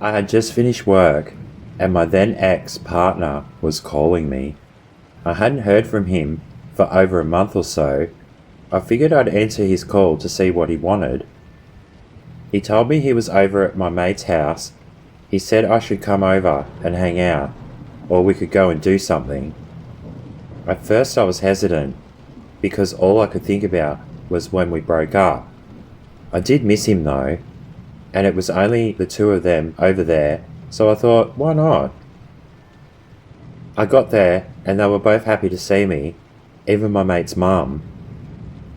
I had just finished work, and my then ex-partner was calling me. I hadn't heard from him for over a month or so. I figured I'd answer his call to see what he wanted. He told me he was over at my mate's house. He said I should come over and hang out, or we could go and do something. At first I was hesitant, because all I could think about was when we broke up. I did miss him though, and it was only the two of them over there, so I thought, why not? I got there, and they were both happy to see me, even my mate's mum.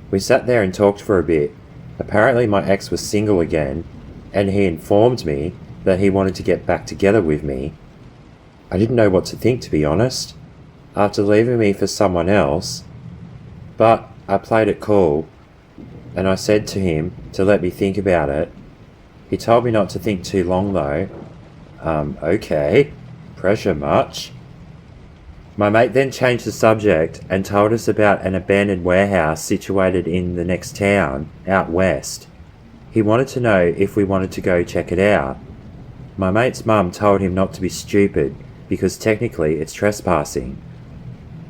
We sat there and talked for a bit. Apparently my ex was single again, and he informed me that he wanted to get back together with me. I didn't know what to think, to be honest, after leaving me for someone else, but I played it cool, and I said to him to let me think about it. He told me not to think too long though. Okay, pressure much? My mate then changed the subject and told us about an abandoned warehouse situated in the next town, out west. He wanted to know if we wanted to go check it out. My mate's mum told him not to be stupid, because technically it's trespassing.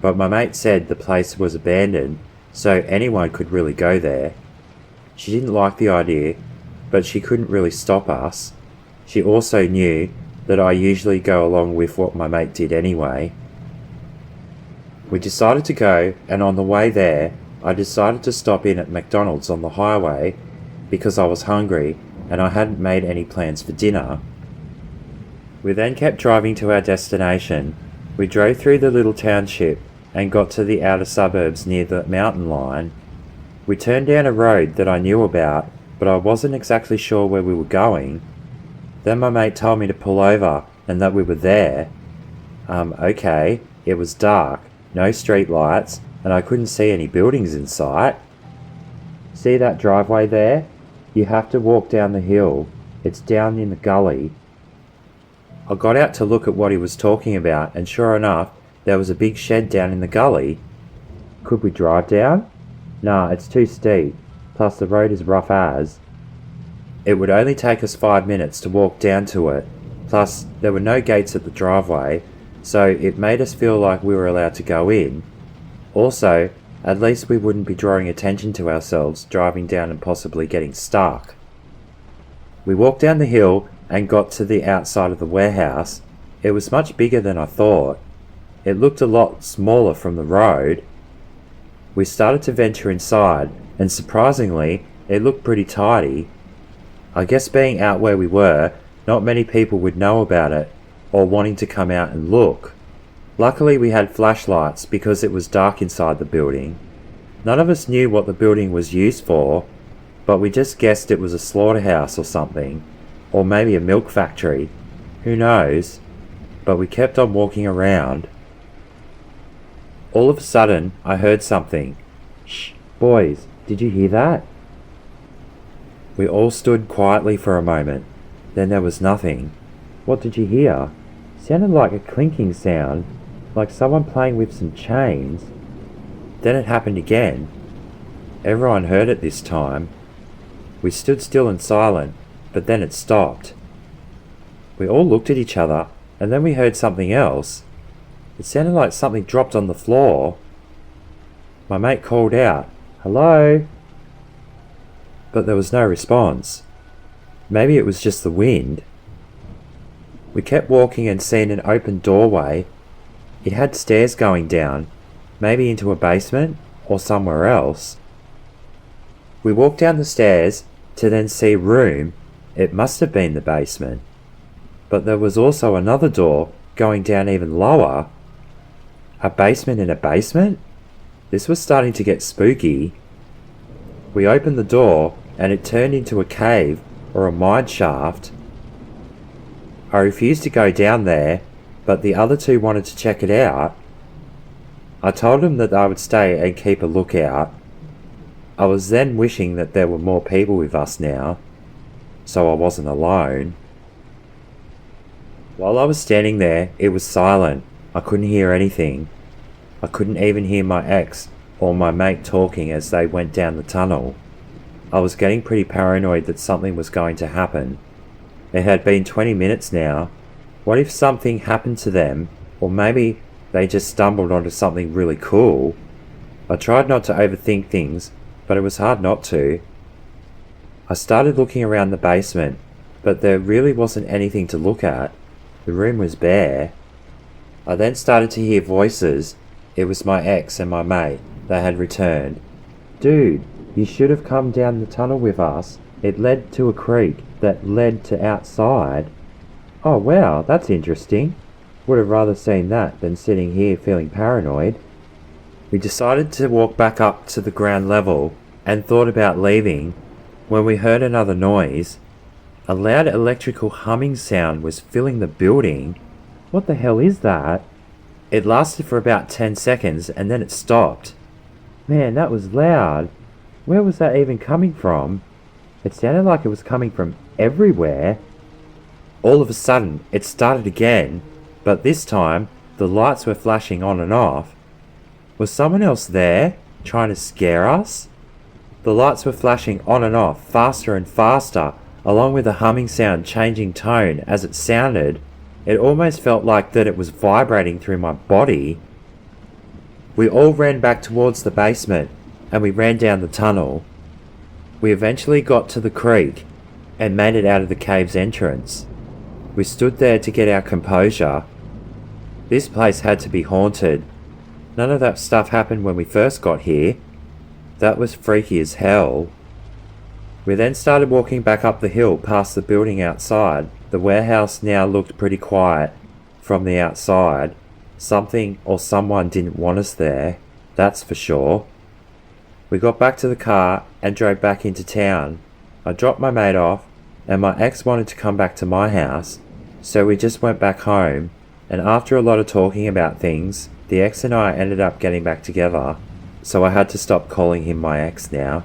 But my mate said the place was abandoned, so anyone could really go there. She didn't like the idea, but she couldn't really stop us. She also knew that I usually go along with what my mate did anyway. We decided to go, and on the way there, I decided to stop in at McDonald's on the highway because I was hungry and I hadn't made any plans for dinner. We then kept driving to our destination. We drove through the little township and got to the outer suburbs near the mountain line. We turned down a road that I knew about, but I wasn't exactly sure where we were going. Then my mate told me to pull over and that we were there. Okay, it was dark, no street lights, and I couldn't see any buildings in sight. See that driveway there? You have to walk down the hill. It's down in the gully. I got out to look at what he was talking about, and sure enough, there was a big shed down in the gully. Could we drive down? Nah, it's too steep, plus the road is rough as. It would only take us 5 minutes to walk down to it, plus there were no gates at the driveway, so it made us feel like we were allowed to go in. Also, at least we wouldn't be drawing attention to ourselves driving down and possibly getting stuck. We walked down the hill and got to the outside of the warehouse. It was much bigger than I thought. It looked a lot smaller from the road. We started to venture inside, and surprisingly, it looked pretty tidy. I guess being out where we were, not many people would know about it, or wanting to come out and look. Luckily we had flashlights because it was dark inside the building. None of us knew what the building was used for, but we just guessed it was a slaughterhouse or something, or maybe a milk factory. Who knows? But we kept on walking around. All of a sudden, I heard something. Shh, boys, did you hear that? We all stood quietly for a moment. Then there was nothing. What did you hear? Sounded like a clinking sound, like someone playing with some chains. Then it happened again. Everyone heard it this time. We stood still and silent, but then it stopped. We all looked at each other, and then we heard something else. It sounded like something dropped on the floor. My mate called out, "Hello?" But there was no response. Maybe it was just the wind. We kept walking and seen an open doorway. It had stairs going down, maybe into a basement or somewhere else. We walked down the stairs to then see a room. It must have been the basement. But there was also another door going down even lower. A basement in a basement? This was starting to get spooky. We opened the door and it turned into a cave or a mine shaft. I refused to go down there, but the other two wanted to check it out. I told them that I would stay and keep a lookout. I was then wishing that there were more people with us now, so I wasn't alone. While I was standing there, it was silent. I couldn't hear anything. I couldn't even hear my ex or my mate talking as they went down the tunnel. I was getting pretty paranoid that something was going to happen. It had been 20 minutes now. What if something happened to them, or maybe they just stumbled onto something really cool? I tried not to overthink things, but it was hard not to. I started looking around the basement, but there really wasn't anything to look at. The room was bare. I then started to hear voices. It was my ex and my mate. They had returned. "Dude, you should have come down the tunnel with us. It led to a creek that led to outside." "Oh wow, that's interesting. Would have rather seen that than sitting here feeling paranoid." We decided to walk back up to the ground level and thought about leaving when we heard another noise. A loud electrical humming sound was filling the building. What the hell is that? It lasted for about 10 seconds and then it stopped. Man, that was loud. Where was that even coming from? It sounded like it was coming from everywhere. All of a sudden, it started again, but this time, the lights were flashing on and off. Was someone else there, trying to scare us? The lights were flashing on and off, faster and faster, along with the humming sound changing tone as it sounded. It almost felt like that it was vibrating through my body. We all ran back towards the basement, and we ran down the tunnel. We eventually got to the creek, and made it out of the cave's entrance. We stood there to get our composure. This place had to be haunted. None of that stuff happened when we first got here. That was freaky as hell. We then started walking back up the hill past the building outside. The warehouse now looked pretty quiet from the outside. Something or someone didn't want us there, that's for sure. We got back to the car and drove back into town. I dropped my mate off, and my ex wanted to come back to my house, so we just went back home, and after a lot of talking about things, the ex and I ended up getting back together, so I had to stop calling him my ex now.